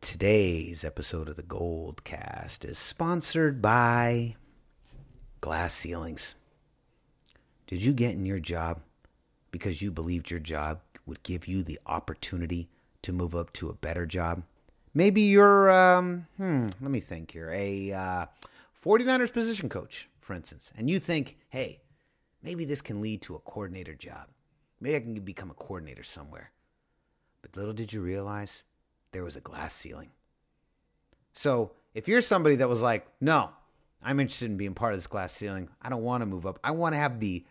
Today's episode of the GoldCast is sponsored by glass ceilings. Did you get in your job because you believed your job would give you the opportunity to move up to a better job? Maybe you're, let me think here, a 49ers position coach, for instance, and you think, hey, maybe this can lead to a coordinator job. Maybe I can become a coordinator somewhere. But little did you realize there was a glass ceiling. So if you're somebody that was like, no, I'm interested in being part of this glass ceiling. I don't want to move up. I want to have the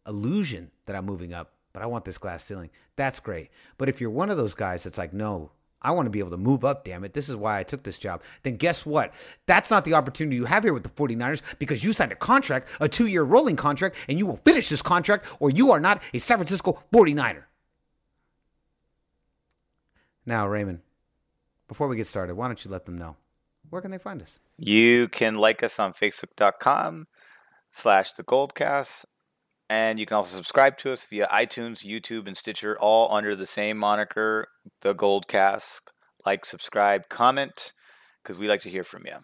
illusion that I'm moving up, but I want this glass ceiling. That's great. But if you're one of those guys that's like, no, I want to be able to move up, damn it. This is why I took this job. Then guess what? That's not the opportunity you have here with the 49ers because you signed a contract, a 2-year rolling contract, and you will finish this contract or you are not a San Francisco 49er. Now, Raymond, before we get started, why don't you let them know? Where can they find us? You can like us on Facebook.com/TheGoldCast. And you can also subscribe to us via iTunes, YouTube, and Stitcher, all under the same moniker, The GoldCast. Like, subscribe, comment, because we like to hear from you.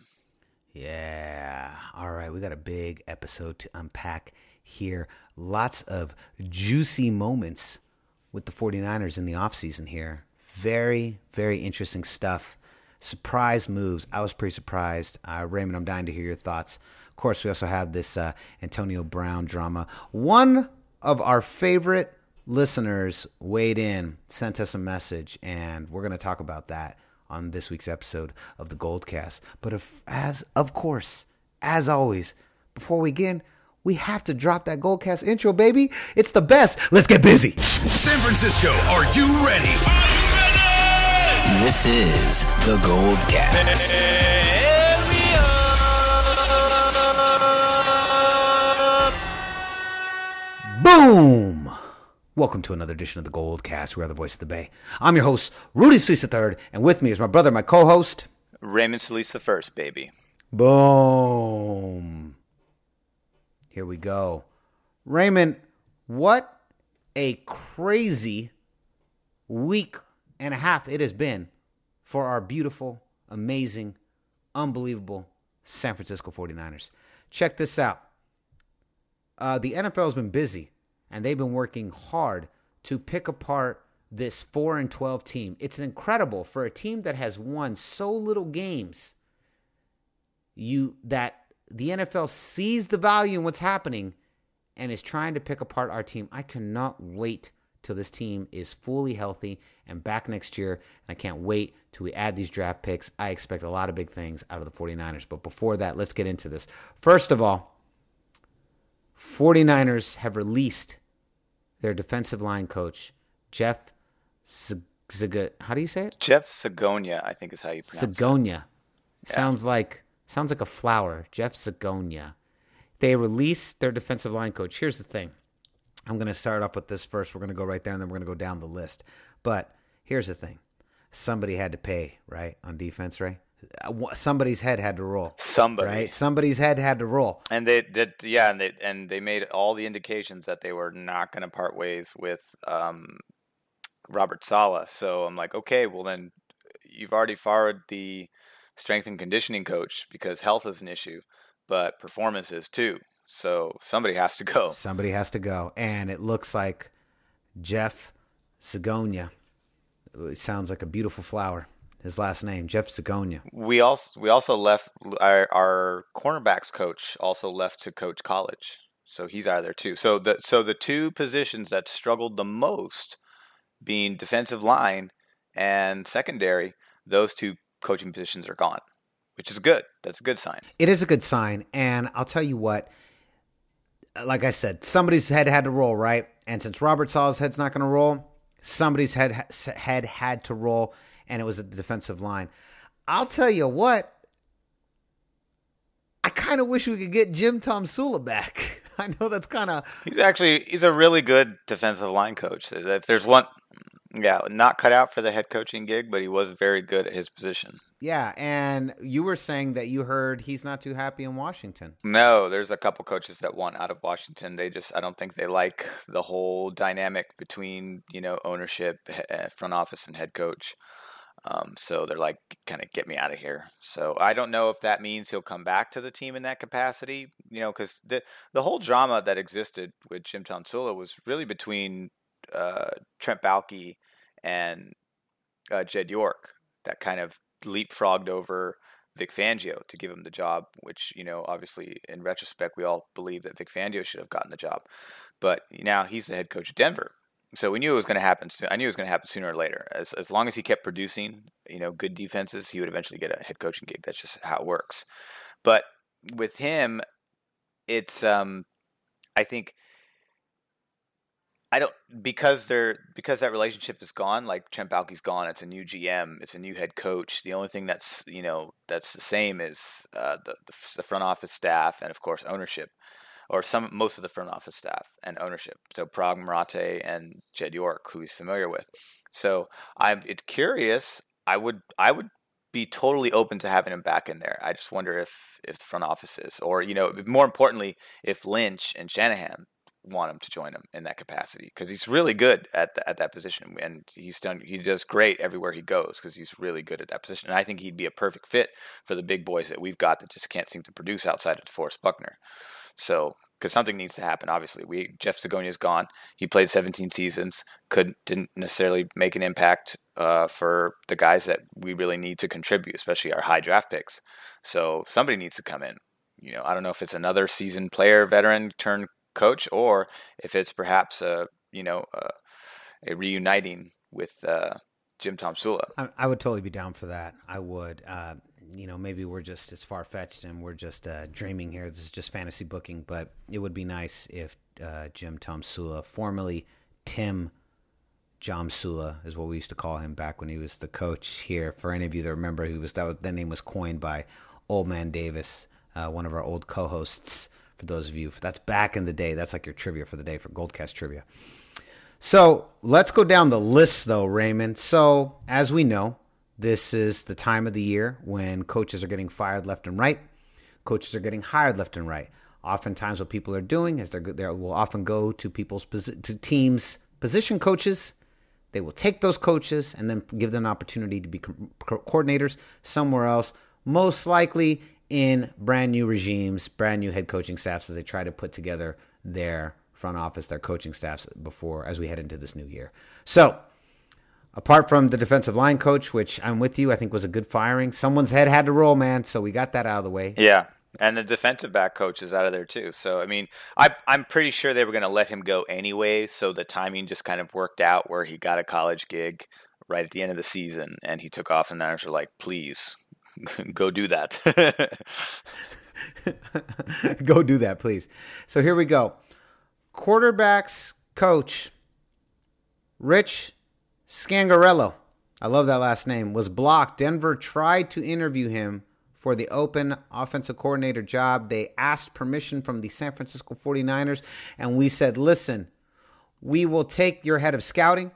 Yeah. All right. We got a big episode to unpack here. Lots of juicy moments with the 49ers in the offseason here. Very, very interesting stuff. Surprise moves. I was pretty surprised. Raymond, I'm dying to hear your thoughts. Of course, we also have this Antonio Brown drama. One of our favorite listeners weighed in, sent us a message, and we're going to talk about that on this week's episode of the GoldCast. But of course, as always, before we begin, we have to drop that GoldCast intro, baby. It's the best. Let's get busy. San Francisco, are you ready? This is the GoldCast. Boom! Welcome to another edition of the GoldCast. We are the voice of the Bay. I'm your host, Rudy Solis III, and with me is my brother, my co-host, Raymond Solis the first, baby. Boom! Here we go. Raymond, what a crazy week and a half it has been for our beautiful, amazing, unbelievable San Francisco 49ers. Check this out. The NFL has been busy, and they've been working hard to pick apart this 4-12 team. It's incredible for a team that has won so little games. That the NFL sees the value in what's happening and is trying to pick apart our team. I cannot wait till this team is fully healthy and back next year. And I can't wait till we add these draft picks. I expect a lot of big things out of the 49ers. But before that, let's get into this. First of all, 49ers have released their defensive line coach, Jeff how do you say it? Jeff Zagonia, I think is how you pronounce Zagonia. it. Sounds like a flower. Jeff Zagonia. They released their defensive line coach. Here's the thing. I'm going to start off with this first. We're going to go right there, and then we're going to go down the list. But here's the thing. Somebody had to pay, right, on defense, right? Somebody's head had to roll. Somebody. Right? Somebody's head had to roll. And they did, yeah, and they made all the indications that they were not going to part ways with Robert Saleh. So I'm like, okay, well then you've already fired the strength and conditioning coach because health is an issue, but performance is too. So somebody has to go. Somebody has to go. And it looks like Jeff Zagonia. It sounds like a beautiful flower. His last name, Jeff Zagonia. We also left our cornerbacks coach also left to coach college. So he's out of there too. So the two positions that struggled the most being defensive line and secondary, those two coaching positions are gone, which is good. That's a good sign. It is a good sign. And I'll tell you what, like I said, somebody's head had to roll, right? And since Robert Saleh's head's not going to roll, somebody's head had to roll, and it was at the defensive line. I'll tell you what, I kind of wish we could get Jim Tomsula back. I know that's kind of... He's a really good defensive line coach. If there's one... Yeah, not cut out for the head coaching gig, but he was very good at his position. Yeah, and you were saying that you heard he's not too happy in Washington. No, there's a couple coaches that want out of Washington. I don't think they like the whole dynamic between, ownership, front office, and head coach. So they're like, kind of get me out of here. So I don't know if that means he'll come back to the team in that capacity, because the whole drama that existed with Jim Tomsula was really between Trent Baalke and Jed York, that kind of leapfrogged over Vic Fangio to give him the job, which, obviously in retrospect, we all believe that Vic Fangio should have gotten the job. But now he's the head coach of Denver. So we knew it was going to happen. I knew it was going to happen sooner or later. As long as he kept producing, good defenses, he would eventually get a head coaching gig. That's just how it works. But with him, it's I think because that relationship is gone. Like Trent Baalke's gone. It's a new GM. It's a new head coach. The only thing that's that's the same is the front office staff and of course ownership. Or most of the front office staff and ownership. So Prague Marate and Jed York, who he's familiar with. So it's curious. I would be totally open to having him back in there. I just wonder if the front office is, or more importantly, if Lynch and Shanahan want him to join him in that capacity, because he's really good at that position, and he does great everywhere he goes because he's really good at that position. And I think he'd be a perfect fit for the big boys that we've got that just can't seem to produce outside of DeForest Buckner. So, because something needs to happen, obviously. Jeff Zagonia's gone. He played 17 seasons. Didn't necessarily make an impact for the guys that we really need to contribute, especially our high draft picks. So somebody needs to come in. I don't know if it's another seasoned player, veteran turned coach, or if it's perhaps a reuniting with Jim Tomsula. I would totally be down for that. I would. Maybe we're just as far-fetched and we're just dreaming here. This is just fantasy booking, but it would be nice if Jim Tomsula, formerly Tim Jomsula is what we used to call him back when he was the coach here. For any of you that remember, that name was coined by Old Man Davis, one of our old co-hosts. For those of you, that's back in the day. That's like your trivia for the day for GoldCast trivia. So let's go down the list, though, Raymond. So as we know, this is the time of the year when coaches are getting fired left and right. Coaches are getting hired left and right. Oftentimes what people are doing is they will often go to teams' position coaches. They will take those coaches and then give them an opportunity to be coordinators somewhere else, most likely in brand new regimes, brand new head coaching staffs as they try to put together their front office, their coaching staffs as we head into this new year. So, apart from the defensive line coach, which I'm with you, I think was a good firing. Someone's head had to roll, man, so we got that out of the way. Yeah, and the defensive back coach is out of there too. So, I mean, I'm pretty sure they were going to let him go anyway, so the timing just kind of worked out where he got a college gig right at the end of the season, and he took off, and the Niners were like, please, go do that. Go do that, please. So here we go. Quarterbacks coach, Rich Scangarello, I love that last name, was blocked. Denver tried to interview him for the open offensive coordinator job. They asked permission from the San Francisco 49ers, and we said, listen, we will take your head of scouting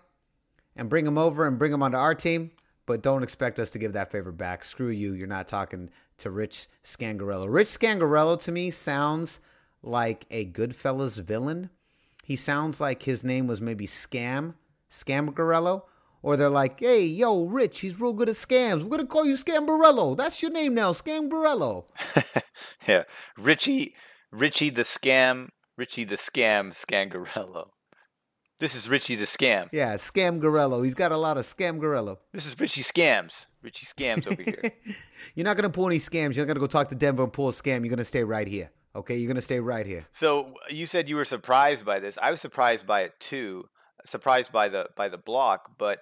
and bring him over and bring him onto our team, but don't expect us to give that favor back. Screw you. You're not talking to Rich Scangarello. Rich Scangarello, to me, sounds like a Goodfellas villain. He sounds like his name was maybe Scamgarello. Or they're like, hey, yo, Rich, he's real good at scams. We're going to call you Scambarello. That's your name now, Scambarello. Yeah, Richie the Scam, Scangarello. This is Richie the Scam. Yeah, Scamgarello. He's got a lot of Scamgarello. This is Richie Scams. Richie Scams over here. You're not going to pull any scams. You're not going to go talk to Denver and pull a scam. You're going to stay right here. Okay, you're going to stay right here. So you said you were surprised by this. I was surprised by it too. Surprised by the block, but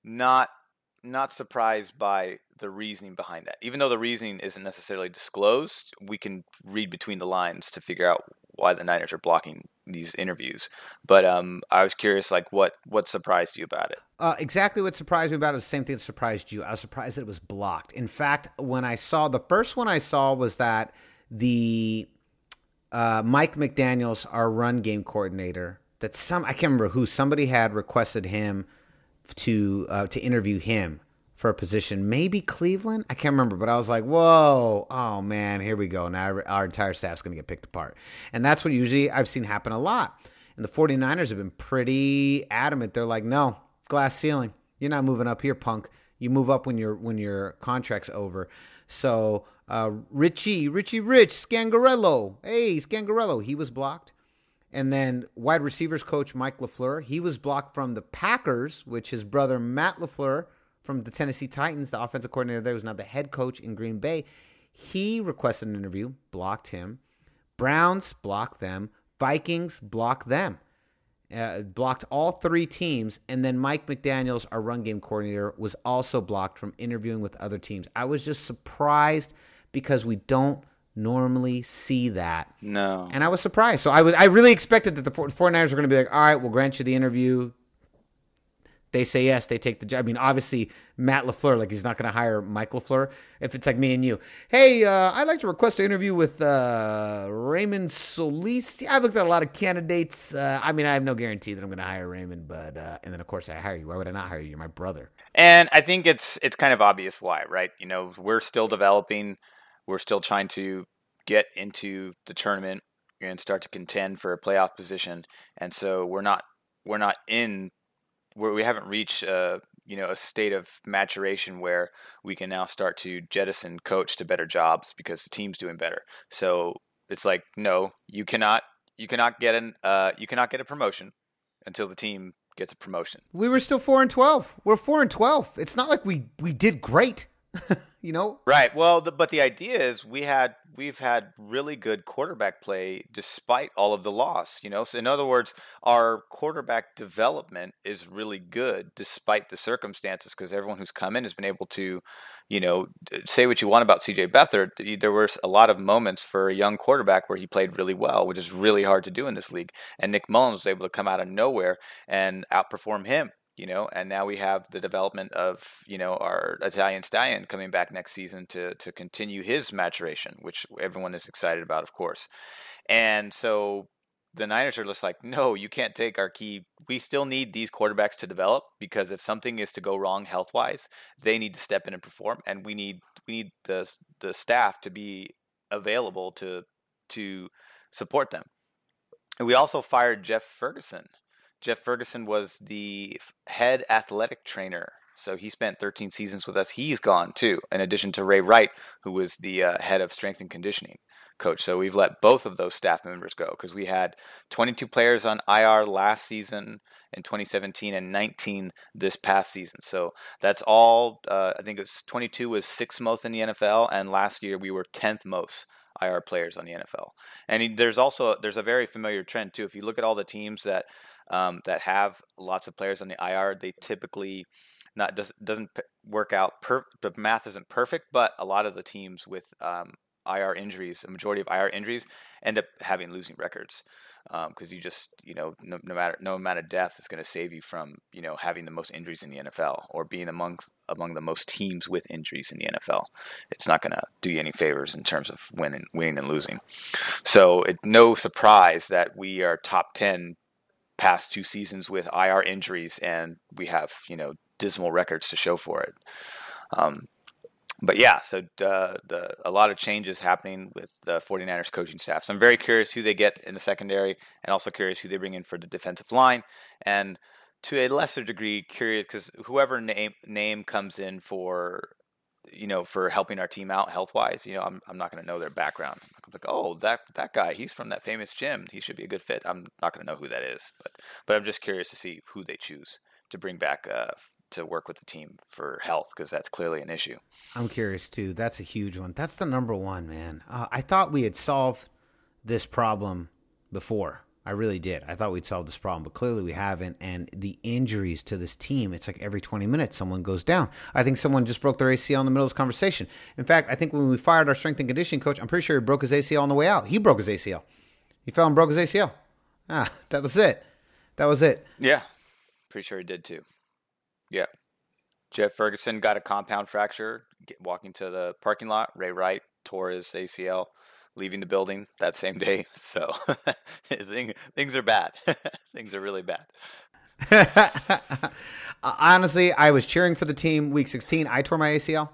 not surprised by the reasoning behind that. Even though the reasoning isn't necessarily disclosed, we can read between the lines to figure out why the Niners are blocking these interviews. But I was curious, like, what surprised you about it? Exactly what surprised me about it is the same thing that surprised you. I was surprised that it was blocked. In fact, when I saw the first one I saw was that the Mike McDaniels, our run game coordinator, that I can't remember who, somebody had requested him to interview him for a position, maybe Cleveland, I can't remember, but I was like, whoa, oh man, here we go. Now our entire staff's going to get picked apart. And that's what usually I've seen happen a lot. And the 49ers have been pretty adamant. They're like, no, glass ceiling. You're not moving up here, punk. You move up when your contract's over. So Rich Scangarello. Hey, Scangarello, he was blocked. And then wide receivers coach Mike LaFleur, he was blocked from the Packers, which his brother Matt LaFleur from the Tennessee Titans, the offensive coordinator there, who's now the head coach in Green Bay. He requested an interview, blocked him. Browns blocked them. Vikings blocked them. Blocked all 3 teams. And then Mike McDaniels, our run game coordinator, was also blocked from interviewing with other teams. I was just surprised because we don't normally see that. No. And I was surprised. So I really expected that the 49ers were going to be like, all right, we'll grant you the interview. They say yes, they take the job. I mean, obviously, Matt LaFleur, like he's not going to hire Mike LaFleur. If it's like me and you, hey, I'd like to request an interview with Raymond Solis. Yeah, I've looked at a lot of candidates. I mean, I have no guarantee that I'm going to hire Raymond, but and then of course I hire you. Why would I not hire you? You're my brother. And I think it's kind of obvious why, right? You know, we're still developing. We're still trying to get into the tournament and start to contend for a playoff position. And so we haven't reached a state of maturation where we can now start to jettison coach to better jobs because the team's doing better. So it's like, no, you cannot get a promotion until the team gets a promotion. We were still 4-12. We're 4-12. It's not like we did great. You know? Right. Well, but the idea is we've had really good quarterback play despite all of the loss, you know? So in other words, our quarterback development is really good despite the circumstances because everyone who's come in has been able to, you know, say what you want about CJ Beathard. There were a lot of moments for a young quarterback where he played really well, which is really hard to do in this league. And Nick Mullins was able to come out of nowhere and outperform him. You know, and now we have the development of, you know, our Italian Stallion coming back next season to continue his maturation, which everyone is excited about, of course. And so the Niners are just like, no, you can't take our key. We still need these quarterbacks to develop because if something is to go wrong health-wise, they need to step in and perform, and we need the staff to be available to support them. And we also fired Jeff Ferguson. Jeff Ferguson was the head athletic trainer, so he spent 13 seasons with us. He's gone too, in addition to Ray Wright, who was the head of strength and conditioning coach. So we've let both of those staff members go because we had 22 players on IR last season in 2017 and 19 this past season. So that's all. I think it was 22 was 6th most in the NFL, and last year we were 10th most IR players on the NFL. And there's a very familiar trend too. If you look at all the teams that have lots of players on the IR, they typically doesn't work out. The math isn't perfect, but a lot of the teams with IR injuries, a majority of IR injuries, end up having losing records because you just, you know, no amount of death is going to save you from, you know, having the most injuries in the NFL or being among the most teams with injuries in the NFL. It's not going to do you any favors in terms of winning and losing. So it's no surprise that we are top 10 past 2 seasons with IR injuries, and we have, you know, dismal records to show for it. But yeah, so a lot of changes happening with the 49ers coaching staff. So I'm very curious who they get in the secondary, and also curious who they bring in for the defensive line, and to a lesser degree curious because whoever name comes in for, you know, for helping our team out health-wise, you know, I'm not going to know their background. I'm like, oh, that guy, he's from that famous gym. He should be a good fit. I'm not going to know who that is, but I'm just curious to see who they choose to bring back to work with the team for health, because that's clearly an issue. I'm curious too. That's a huge one. That's the number one, man. I thought we had solved this problem before. I really did. I thought we'd solved this problem, but clearly we haven't. And the injuries to this team, it's like every 20 minutes someone goes down. I think someone just broke their ACL in the middle of this conversation. In fact, I think when we fired our strength and conditioning coach, I'm pretty sure he broke his ACL on the way out. He broke his ACL. He fell and broke his ACL. That was it. That was it. Yeah. Pretty sure he did too. Yeah. Jeff Ferguson got a compound fracture walking to the parking lot. Ray Wright tore his ACL leaving the building that same day. So things are bad. Things are really bad. Honestly, I was cheering for the team week 16. I tore my ACL.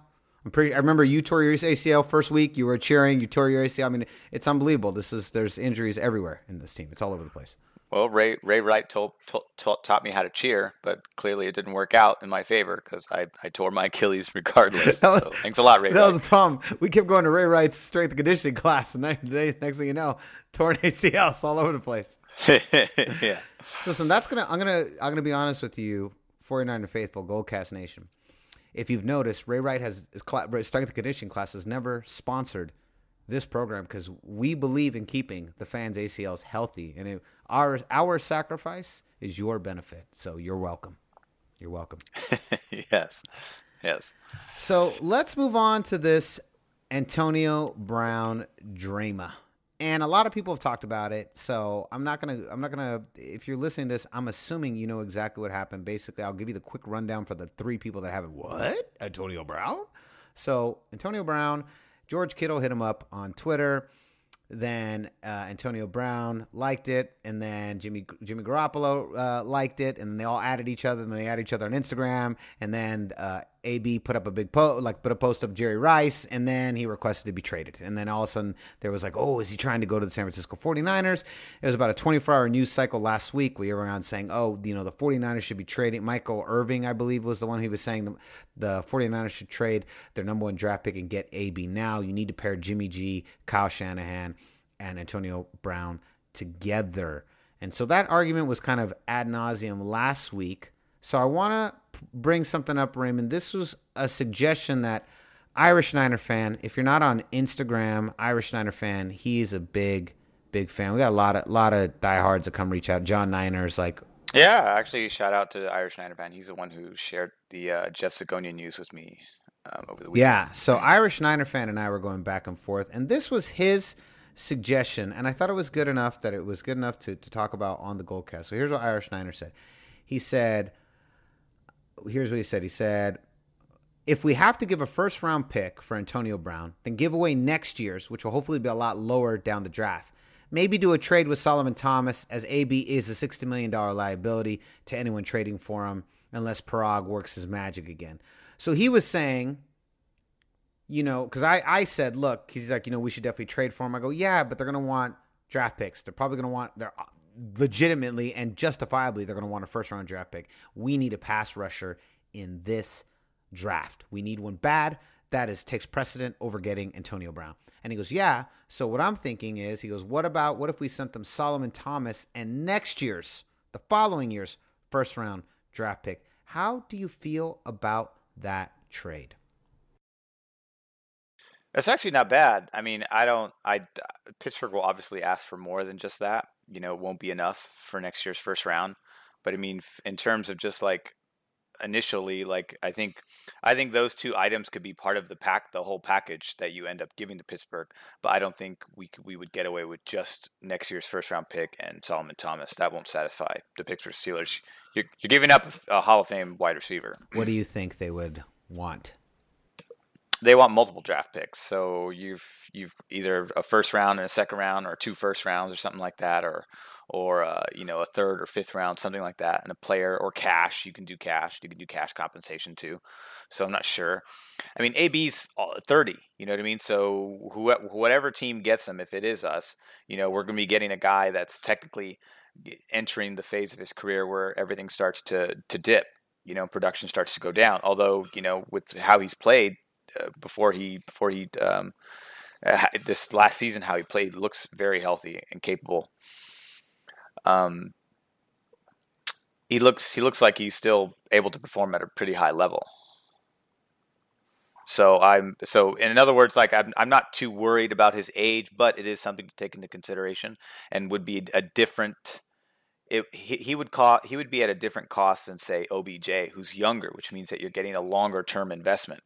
I remember you tore your ACL first week. You were cheering. You tore your ACL. I mean, it's unbelievable. There's injuries everywhere in this team. It's all over the place. Well, Ray Wright taught me how to cheer, but clearly it didn't work out in my favor because I tore my Achilles regardless. So thanks a lot, Ray. That was a problem. We kept going to Ray Wright's strength and conditioning class, and then next thing you know, torn ACLs all over the place. Yeah. Listen, I'm gonna be honest with you, 49er faithful, GoldCast Nation. If you've noticed, Ray Wright has strength and conditioning class has never sponsored this program because we believe in keeping the fans' ACLs healthy, and our sacrifice is your benefit. So you're welcome. You're welcome. Yes. So let's move on to this Antonio Brown drama. And a lot of people have talked about it, so I'm not gonna. If you're listening to this, I'm assuming you know exactly what happened. Basically, I'll give you the quick rundown for the 3 people that haven't. What? Antonio Brown? So Antonio Brown, George Kittle hit him up on Twitter. Then Antonio Brown liked it, and then Jimmy Garoppolo liked it, and they all added each other, and they added each other on Instagram, and then AB put up a big put a post of Jerry Rice, and then he requested to be traded, and then all of a sudden there was like, oh, is he trying to go to the San Francisco 49ers? It was about a 24-hour news cycle last week where everyone saying, oh, the 49ers should be trading. Michael Irving, I believe, was the one who was saying the 49ers should trade their number 1 draft pick and get AB now. You need to pair Jimmy G, Kyle Shanahan, and Antonio Brown together. And so that argument was kind of ad nauseum last week. So I want to bring something up, Raymond. This was a suggestion that Irish Niner fan, if you're not on Instagram, Irish Niner fan, he's a big fan. We got a lot of diehards that come reach out. John Niner's like... Yeah, actually, shout out to Irish Niner fan. He's the one who shared the Jeff Zagonia news with me over the weekend. Yeah, so Irish Niner fan and I were going back and forth, and this was his suggestion, and I thought it was good enough to talk about on the GoldCast. So here's what Irish Niner said. Here's what he said. He said, if we have to give a first-round pick for Antonio Brown, then give away next year's, which will hopefully be a lot lower down the draft. Maybe do a trade with Solomon Thomas, as AB is a $60 million liability to anyone trading for him unless Parag works his magic again. So he was saying... because I said, look, he's like, we should definitely trade for him. I go, yeah, but they're going to want draft picks. They're probably going to want, they're legitimately and justifiably, they're going to want a first-round draft pick. We need a pass rusher in this draft. We need one bad. That takes precedent over getting Antonio Brown. And he goes, yeah. So what I'm thinking is, he goes, what if we sent them Solomon Thomas and the following year's first-round draft pick? How do you feel about that trade? That's actually not bad. I mean, Pittsburgh will obviously ask for more than just that. It won't be enough for next year's first round. But I mean, in terms of just like initially, like I think those 2 items could be part of the whole package that you end up giving to Pittsburgh. But I don't think we would get away with just next year's first round pick and Solomon Thomas. That won't satisfy the Pittsburgh Steelers. You're giving up a Hall of Fame wide receiver. What do you think they would want? They want multiple draft picks. So you've either a first round and a second round, or 2 first rounds or something like that, or a 3rd or 5th round, something like that, and a player, or cash. You can do cash compensation too. So I'm not sure. I mean, AB's 30, you know what I mean? So whatever team gets him, if it is us, we're going to be getting a guy that's technically entering the phase of his career where everything starts to dip, production starts to go down. Although, with how he's played, before he this last season, how he played looks very healthy and capable. He looks like he's still able to perform at a pretty high level. So in other words, like I'm not too worried about his age, but it is something to take into consideration, and would be a different. He would be at a different cost than, say, OBJ, who's younger, which means that you're getting a longer term investment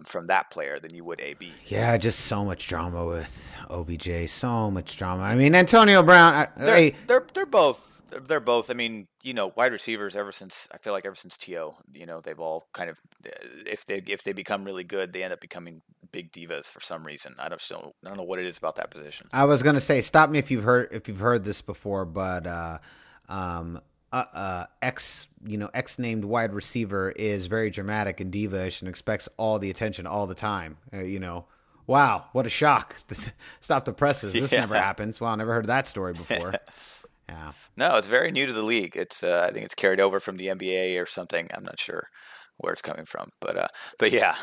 from that player than you would AB. Yeah, just so much drama with OBJ. So much drama. I mean, Antonio Brown. They're both. I mean, wide receivers ever since T.O. They've all kind of, if they become really good, they end up becoming big divas for some reason. I don't know what it is about that position. I was gonna say, stop me if you've heard this before, but X named wide receiver is very dramatic and divish and expects all the attention all the time. Wow, what a shock. Stop the presses. This never happens. Wow, I never heard that story before. Yeah. No, it's very new to the league. It's I think it's carried over from the NBA or something. I'm not sure where it's coming from, but yeah.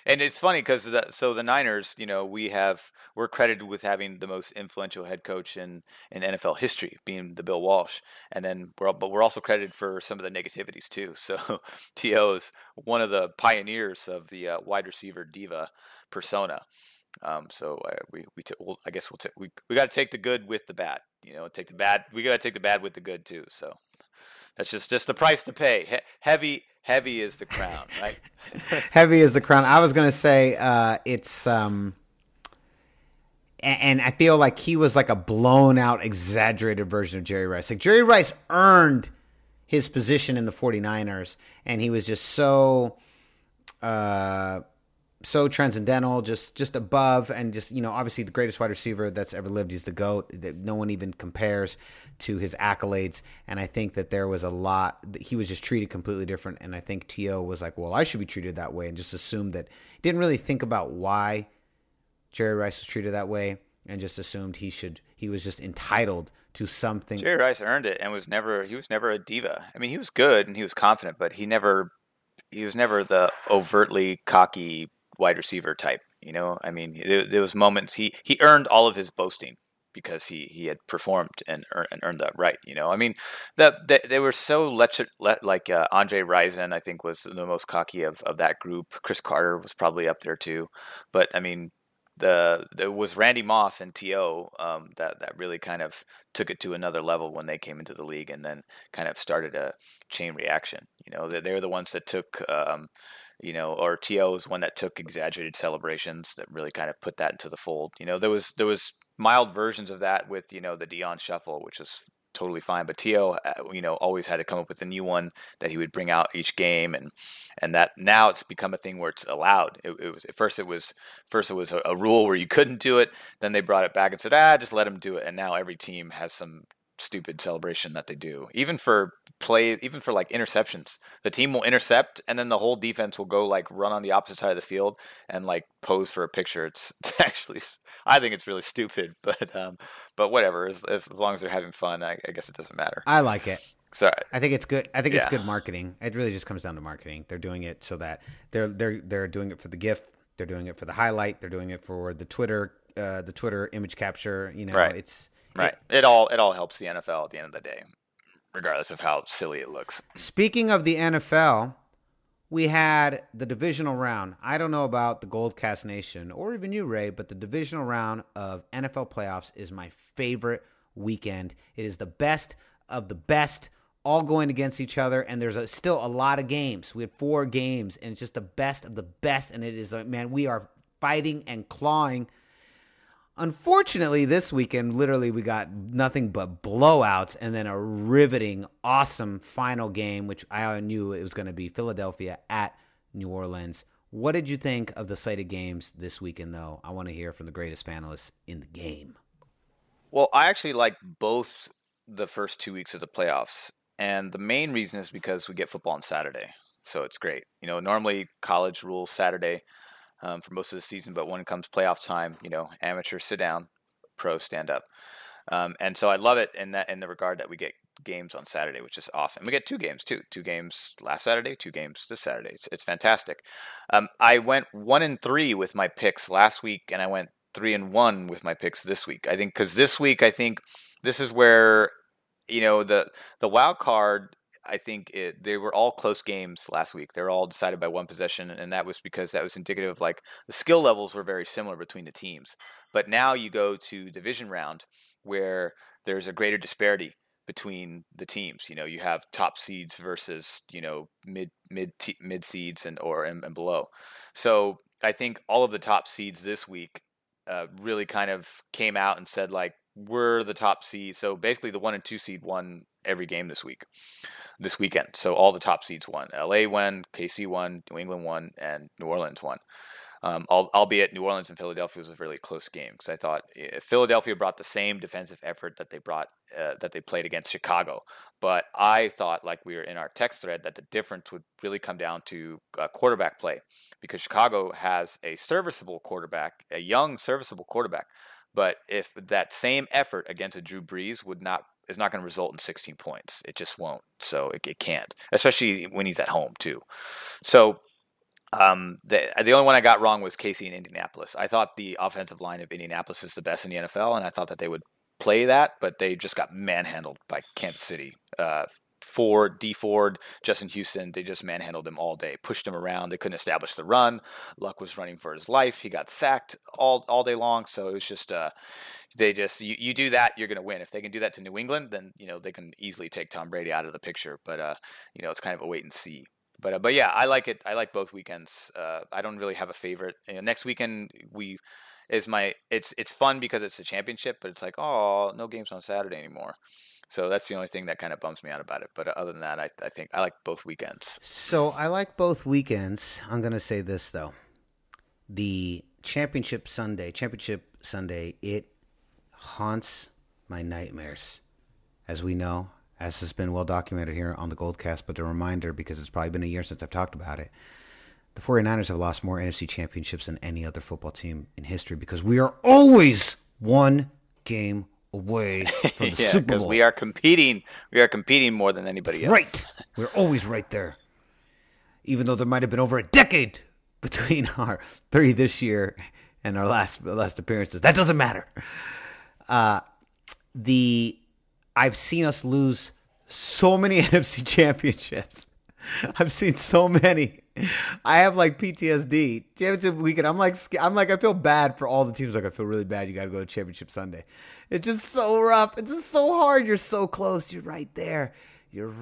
And it's funny because the Niners, we're credited with having the most influential head coach in NFL history, being the Bill Walsh, and then we're also credited for some of the negativities too. So To is one of the pioneers of the wide receiver diva persona. I guess we got to take the good with the bad. Take the bad. We got to take the bad with the good too. So that's just the price to pay. Heavy is the crown, right? Heavy is the crown. I was gonna say it's and I feel like he was like a blown out, exaggerated version of Jerry Rice. Like Jerry Rice earned his position in the 49ers, and he was just so transcendental, just above, and just, obviously the greatest wide receiver that's ever lived. He's the GOAT. That no one even compares to his accolades. And I think that there was a lot, he was just treated completely different. And I think T.O. was like, well, I should be treated that way, and just assumed that, didn't really think about why Jerry Rice was treated that way, and just assumed he was just entitled to something. Jerry Rice earned it and he was never a diva. I mean, he was good and he was confident, but he was never the overtly cocky wide receiver type. I mean, there was moments he earned all of his boasting because he had performed and earned that right. I mean, they were so like Andre Rison, I think, was the most cocky of that group. Chris Carter was probably up there too, but I mean, there was Randy Moss and T.O. That really kind of took it to another level when they came into the league, and then kind of started a chain reaction. They were the ones that took. Or T.O. is one that took exaggerated celebrations that really kind of put that into the fold. There was mild versions of that with, the Deion Shuffle, which was totally fine. But T.O., always had to come up with a new one that he would bring out each game. And that now it's become a thing where it's allowed. First it was a rule where you couldn't do it. Then they brought it back and said, just let him do it. And now every team has some stupid celebration that they do, even for like interceptions. The team will intercept and then the whole defense will go like run on the opposite side of the field and like pose for a picture. It's actually, I think it's really stupid, but whatever, as long as they're having fun, I guess it doesn't matter. I like it. So I think it's good. I think it's good marketing. It really just comes down to marketing. They're doing it so that they're doing it for the GIF. They're doing it for the highlight. They're doing it for the Twitter image capture. Right. Right. It all helps the NFL at the end of the day, regardless of how silly it looks. Speaking of the NFL, we had the divisional round. I don't know about the GoldCast Nation or even you, Ray, but the divisional round of NFL playoffs is my favorite weekend. It is the best of the best, all going against each other, and there's still a lot of games. We had 4 games, and it's just the best of the best, and it is, man, we are fighting and clawing. Unfortunately, this weekend, literally, we got nothing but blowouts and then a riveting, awesome final game, which I knew it was going to be Philadelphia at New Orleans. What did you think of the slate of games this weekend, though? I want to hear from the greatest panelists in the game. Well, I actually like both the first 2 weeks of the playoffs, and the main reason is because we get football on Saturday, so it's great. Normally college rules Saturday. For most of the season, but when it comes playoff time, amateurs sit down, pros stand up, and so I love it in the regard that we get games on Saturday, which is awesome. We get 2 games too, 2 games last Saturday, 2 games this Saturday. It's fantastic. I went 1-3 with my picks last week, and I went 3-1 with my picks this week. I think because this week, I think this is where the wild card. I think they were all close games last week. They were all decided by one possession, and that was because that was indicative of like the skill levels were very similar between the teams. But now you go to division round where there's a greater disparity between the teams. You have top seeds versus mid seeds and below. So I think all of the top seeds this week really kind of came out and said like we're the top seed. So basically, the 1 and 2 seed won every game this weekend. So all the top seeds won. LA won, KC won, New England won, and New Orleans won. Albeit New Orleans and Philadelphia was a really close game because I thought if Philadelphia brought the same defensive effort that they played against Chicago, but I thought, like we were in our text thread, that the difference would really come down to quarterback play because Chicago has a serviceable quarterback, a young serviceable quarterback, but if that same effort against a Drew Brees would not is not going to result in 16 points. It just won't. So it can't, especially when he's at home too. So the only one I got wrong was KC in Indianapolis. I thought the offensive line of Indianapolis is the best in the NFL, and I thought that they would play that, but they just got manhandled by Kansas City. Ford, Justin Houston, they just manhandled him all day, pushed him around. They couldn't establish the run. Luck was running for his life. He got sacked all day long. So it was just you do that, you're going to win. If they can do that to New England, then they can easily take Tom Brady out of the picture. But it's kind of a wait and see. But yeah, I like it. I like both weekends. I don't really have a favorite. Next weekend it's fun because it's a championship, but it's like, oh, no games on Saturday anymore. So that's the only thing that kind of bums me out about it. But other than that, I think I like both weekends. So I like both weekends. I'm going to say this, though. The Championship Sunday, it haunts my nightmares. As we know, as has been well documented here on the GoldCast, but a reminder, because it's probably been a year since I've talked about it, the 49ers have lost more NFC championships than any other football team in history because we are always one game away from the Super Bowl. Because we are competing more than anybody else. Right. We're always right there. Even though there might have been over a decade between our 3 this year and our last appearances. That doesn't matter. I've seen us lose so many NFC championships. I've seen so many. I have like PTSD. Championship weekend, I'm like, I feel bad for all the teams. Like, I feel really bad. You got to go to Championship Sunday. It's just so rough. It's just so hard. You're so close. You're right there. And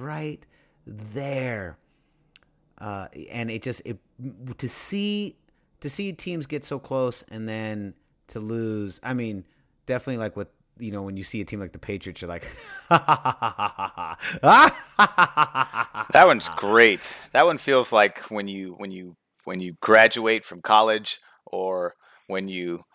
to see teams get so close and then to lose. I mean, definitely like with, when you see a team like the Patriots, you're like, that one's great. That one feels like when you graduate from college, or when you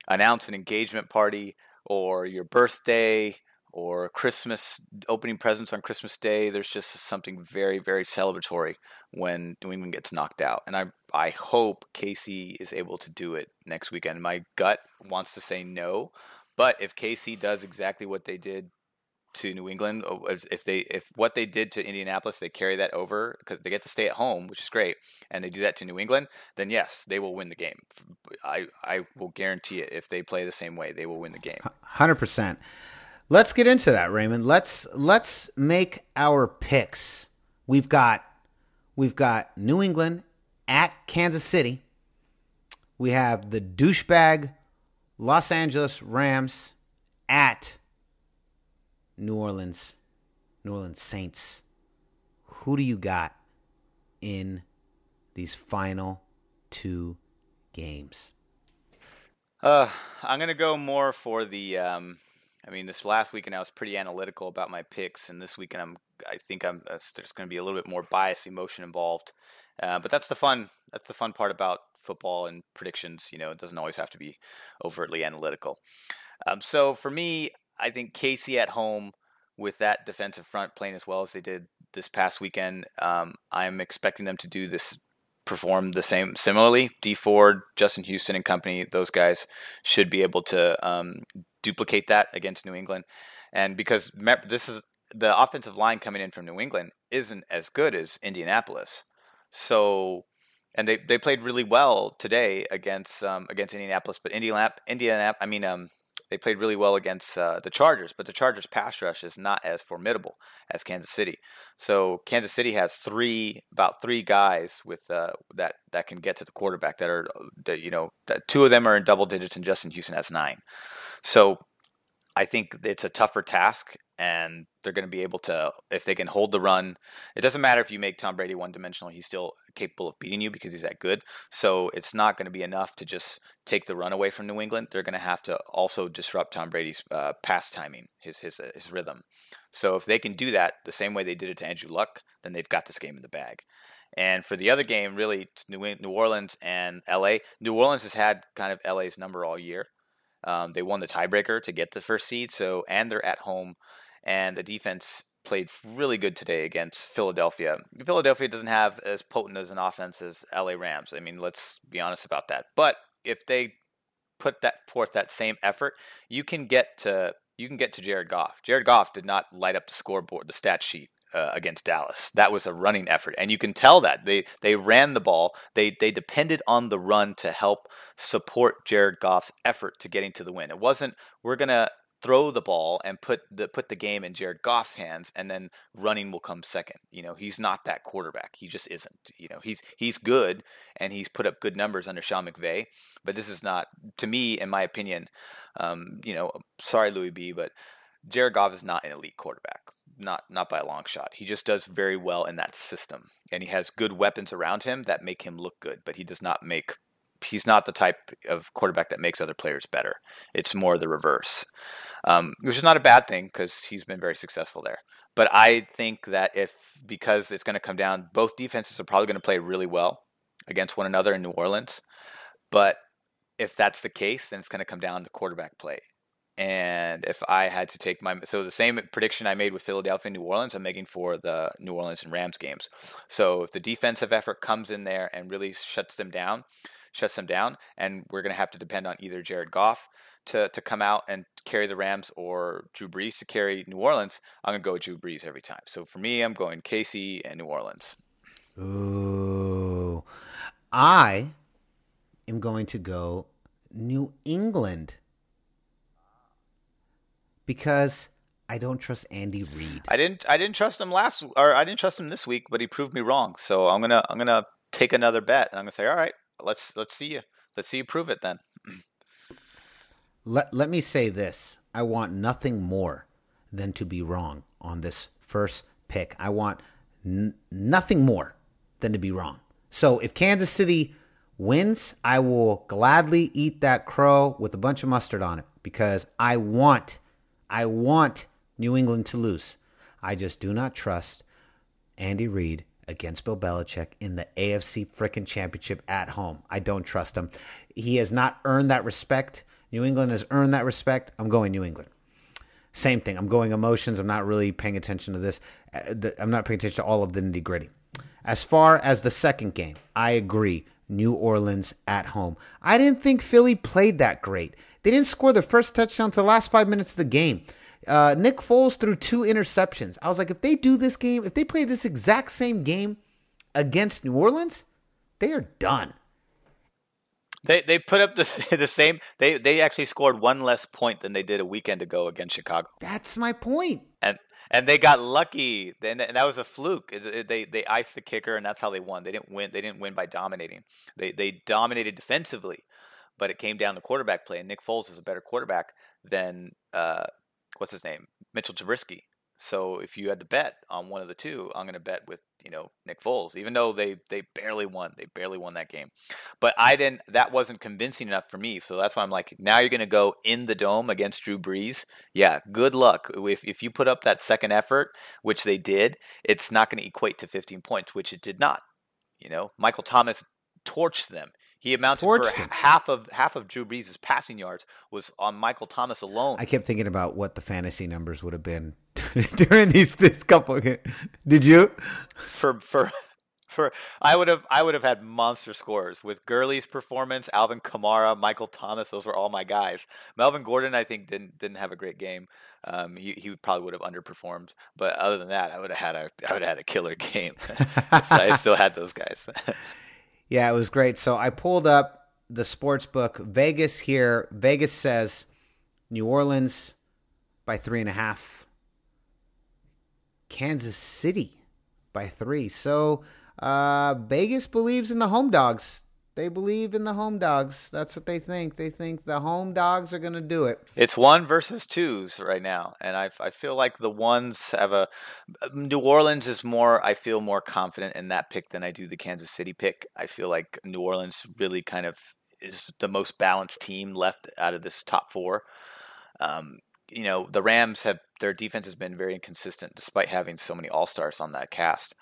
announce an engagement party, or your birthday, or Christmas, opening presents on Christmas Day. There's just something very, very celebratory when New England gets knocked out. And I hope KC is able to do it next weekend. My gut wants to say no, but if KC does exactly what they did to New England, if what they did to Indianapolis, they carry that over because they get to stay at home, which is great, and they do that to New England, then yes, they will win the game. I will guarantee it. If they play the same way, they will win the game. 100%. Let's get into that, Raymond. Let's make our picks. We've got New England at Kansas City. We have the douchebag Los Angeles Rams at New Orleans Saints. Who do you got in these final 2 games? I'm going to go more for the this last weekend I was pretty analytical about my picks, and this weekend I think there's going to be a little bit more bias, emotion involved. But that's the fun part about football and predictions. It doesn't always have to be overtly analytical. So for me, I think KC at home, with that defensive front playing as well as they did this past weekend, I'm expecting them to perform the same similarly. D Ford, Justin Houston and company, those guys should be able to duplicate that against New England. And because this is the offensive line coming in from New England isn't as good as Indianapolis. So, and they played really well today against Indianapolis, but they played really well against the Chargers, but the Chargers pass rush is not as formidable as Kansas City. So Kansas City has about three guys with that can get to the quarterback that 2 of them are in double digits and Justin Houston has 9. So I think it's a tougher task, and they're going to be able to, if they can hold the run. It doesn't matter if you make Tom Brady one-dimensional. He's still capable of beating you because he's that good. So it's not going to be enough to just take the run away from New England. They're going to have to also disrupt Tom Brady's pass timing, his rhythm. So if they can do that the same way they did it to Andrew Luck, then they've got this game in the bag. And for the other game, really, it's New Orleans and LA. New Orleans has had kind of LA's number all year. They won the tiebreaker to get the first seed, and they're at home. And the defense played really good today against Philadelphia. Philadelphia doesn't have as potent as an offense as LA Rams. I mean, let's be honest about that. But if they put forth that same effort, you can get to you can get to Jared Goff. Jared Goff did not light up the scoreboard, the stat sheet against Dallas. That was a running effort, and you can tell that they ran the ball. They depended on the run to help support Jared Goff's effort to getting to the win. It wasn't we're gonna throw the ball and put the game in Jared Goff's hands, and then running will come second. He's not that quarterback. He just isn't. He's good, and he's put up good numbers under Sean McVay. But this is not, to me, in my opinion. Sorry, Louis B, but Jared Goff is not an elite quarterback. Not by a long shot. He just does very well in that system, and he has good weapons around him that make him look good. But he's not the type of quarterback that makes other players better. It's more the reverse, which is not a bad thing because he's been very successful there. But I think that because it's going to come down, both defenses are probably going to play really well against one another in New Orleans. But if that's the case, then it's going to come down to quarterback play. And if I had to take the same prediction I made with Philadelphia and New Orleans, I'm making for the New Orleans and Rams games. So if the defensive effort comes in there and really shuts them down, and we're going to have to depend on either Jared Goff to come out and carry the Rams or Drew Brees to carry New Orleans, I'm going to go with Drew Brees every time. So for me, I'm going KC and New Orleans. Ooh. I am going to go New England because I don't trust Andy Reid. I didn't trust him I didn't trust him this week, but he proved me wrong. So I'm gonna take another bet, and I'm gonna say, all right, let's see you prove it then. Let me say this: I want nothing more than to be wrong on this first pick. I want nothing more than to be wrong. So if Kansas City wins, I will gladly eat that crow with a bunch of mustard on it because I want New England to lose. I just do not trust Andy Reid against Bill Belichick in the AFC frickin' championship at home. I don't trust him. He has not earned that respect. New England has earned that respect. I'm going New England. Same thing. I'm going emotions. I'm not really paying attention to this. I'm not paying attention to all of the nitty gritty. As far as the second game, I agree. New Orleans at home. I didn't think Philly played that great. They didn't score the first touchdown until the last 5 minutes of the game. Nick Foles threw 2 interceptions. I was like, if they do this game, if they play this exact same game against New Orleans, they are done. They put up the same. They actually scored one less point than they did a weekend ago against Chicago. That's my point. And they got lucky. And that was a fluke. They iced the kicker, and that's how they won. They didn't win. They didn't win by dominating. They dominated defensively, but it came down to quarterback play. And Nick Foles is a better quarterback than what's his name, Mitchell Trubisky. So if you had to bet on one of the two, I'm going to bet with Nick Foles, even though they barely won. They barely won that game. But that wasn't convincing enough for me. So that's why I'm like, now you're going to go in the dome against Drew Brees. Yeah, good luck. If you put up that second effort, which they did, it's not going to equate to 15 points, which it did not. Michael Thomas torched them. He amounted for half of Drew Brees' passing yards was on Michael Thomas alone. I kept thinking about what the fantasy numbers would have been during this couple. Did you? I would have had monster scores with Gurley's performance, Alvin Kamara, Michael Thomas. Those were all my guys. Melvin Gordon, I think, didn't have a great game. He probably would have underperformed. But other than that, I would have had a killer game. I still had those guys. Yeah, it was great. So I pulled up the sports book. Vegas here. Vegas says New Orleans by 3.5. Kansas City by 3. So Vegas believes in the home dogs. They believe in the home dogs. That's what they think. They think the home dogs are going to do it. It's 1 versus 2s right now. And I feel like the ones have New Orleans is I feel more confident in that pick than I do the Kansas City pick. I feel like New Orleans really kind of is the most balanced team left out of this top 4. The Rams their defense has been very inconsistent despite having so many all-stars on that cast.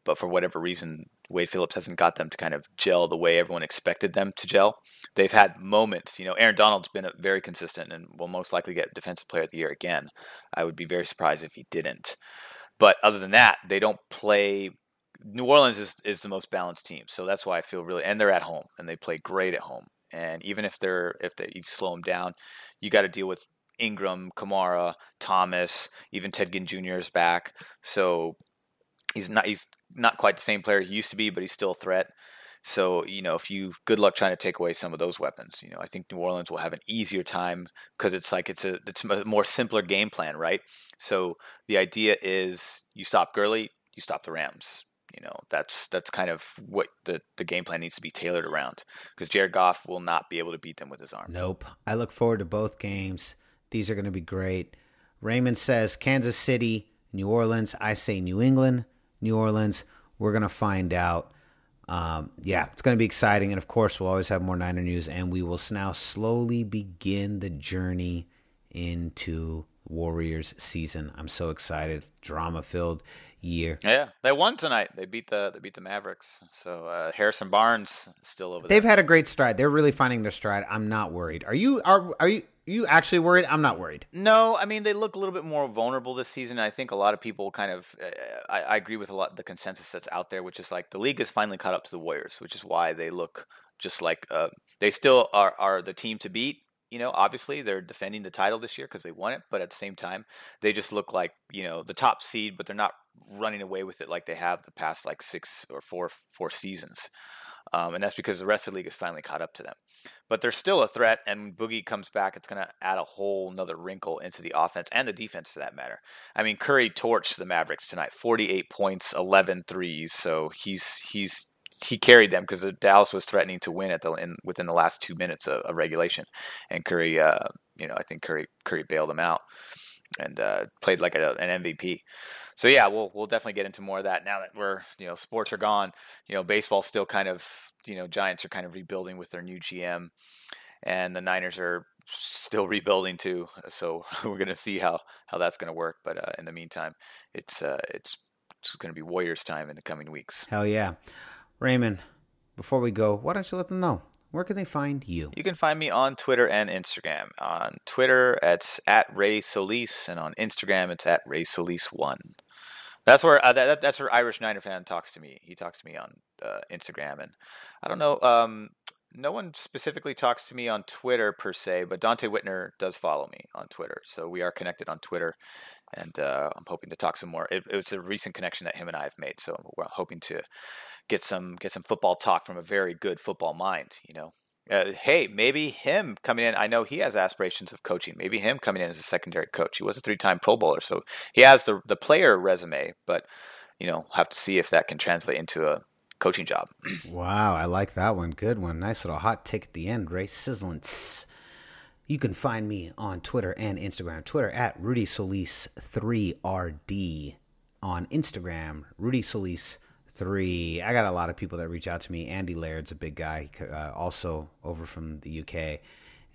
But for whatever reason, Wade Phillips hasn't got them to kind of gel the way everyone expected them to gel. They've had moments. Aaron Donald's been very consistent and will most likely get Defensive Player of the Year again. I would be very surprised if he didn't. But other than that, they don't play. New Orleans is the most balanced team, so that's why I feel really. And they're at home, and they play great at home. And even if you slow them down, you got to deal with Ingram, Kamara, Thomas, even Ted Ginn Jr. is back. So he's not quite the same player he used to be, but he's still a threat. So, good luck trying to take away some of those weapons. I think New Orleans will have an easier time because it's a more simpler game plan, right? So the idea is you stop Gurley, you stop the Rams. That's kind of what the game plan needs to be tailored around, because Jared Goff will not be able to beat them with his arm. Nope. I look forward to both games. These are going to be great. Raymond says Kansas City, New Orleans. I say New England, New Orleans. We're going to find out. It's going to be exciting. And, of course, we'll always have more Niner news. And we will now slowly begin the journey into Warriors season. I'm so excited. Drama-filled year. Yeah, they won tonight. They beat the Mavericks. So Harrison Barnes is still over there. They've had a great stride. They're really finding their stride. I'm not worried. Are you actually worried? I'm not worried. No, I mean, they look a little bit more vulnerable this season. I think a lot of people kind of I agree with a lot of the consensus that's out there, which is like the league has finally caught up to the Warriors, which is why they look just like they still are the team to beat. Obviously they're defending the title this year because they won it, but at the same time, they just look like, the top seed, but they're not running away with it like they have the past like 6 or 4 seasons. And that's because the rest of the league has finally caught up to them. But they're still a threat, and when Boogie comes back, it's going to add a whole nother wrinkle into the offense and the defense for that matter. I mean, Curry torched the Mavericks tonight, 48 points, 11 threes, so he carried them because Dallas was threatening to win within the last 2 minutes of regulation, and Curry, I think Curry bailed them out and played like an MVP. So yeah, we'll definitely get into more of that now that we're sports are gone. Baseball's still kind of Giants are kind of rebuilding with their new GM, and the Niners are still rebuilding too. So we're gonna see how that's gonna work. But in the meantime, it's gonna be Warriors time in the coming weeks. Hell yeah. Raymond, before we go, why don't you let them know? Where can they find you? You can find me on Twitter and Instagram. On Twitter, it's @Ray Solis, and on Instagram, it's @RaySolis1. That's where that's where Irish Niner fan talks to me. He talks to me on Instagram, and I don't know. No one specifically talks to me on Twitter per se, but Dante Whitner does follow me on Twitter, so we are connected on Twitter, and I'm hoping to talk some more. It was a recent connection that him and I have made, so we're hoping to get some football talk from a very good football mind. Hey, maybe him coming in. I know he has aspirations of coaching. Maybe him coming in as a secondary coach. He was a 3-time Pro Bowler, so he has the player resume, but have to see if that can translate into a coaching job. Wow, I like that one. Good one. Nice little hot take at the end, Ray Sizzlance. You can find me on Twitter and Instagram. Twitter @RudySolis3RD. On Instagram, RudySolis3. I got a lot of people that reach out to me. Andy Laird's a big guy, also over from the UK.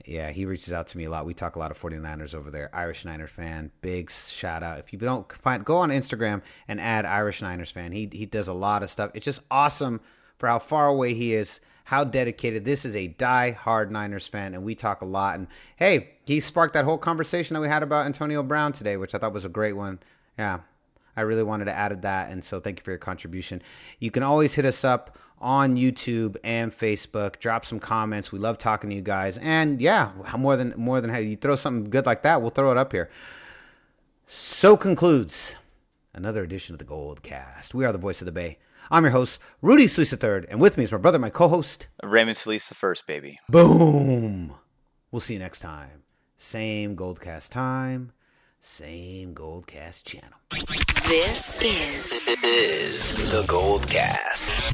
Yeah, he reaches out to me a lot. We talk a lot of 49ers over there. Irish Niner fan. Big shout out. If you don't go on Instagram and add Irish Niners fan. He does a lot of stuff. It's just awesome for how far away he is, how dedicated. This is a die-hard Niners fan, and we talk a lot. And, hey, he sparked that whole conversation that we had about Antonio Brown today, which I thought was a great one. Yeah, I really wanted to add that, and so thank you for your contribution. You can always hit us up on YouTube and Facebook. Drop some comments. We love talking to you guys. And yeah, more than how you throw something good like that, we'll throw it up here. So concludes another edition of the GoldCast. We are the voice of the Bay. I'm your host, Rudy Solis III, and with me is my brother, my co-host, Raymond Solis the first, baby. Boom. We'll see you next time. Same GoldCast time, same GoldCast channel. This is the GoldCast.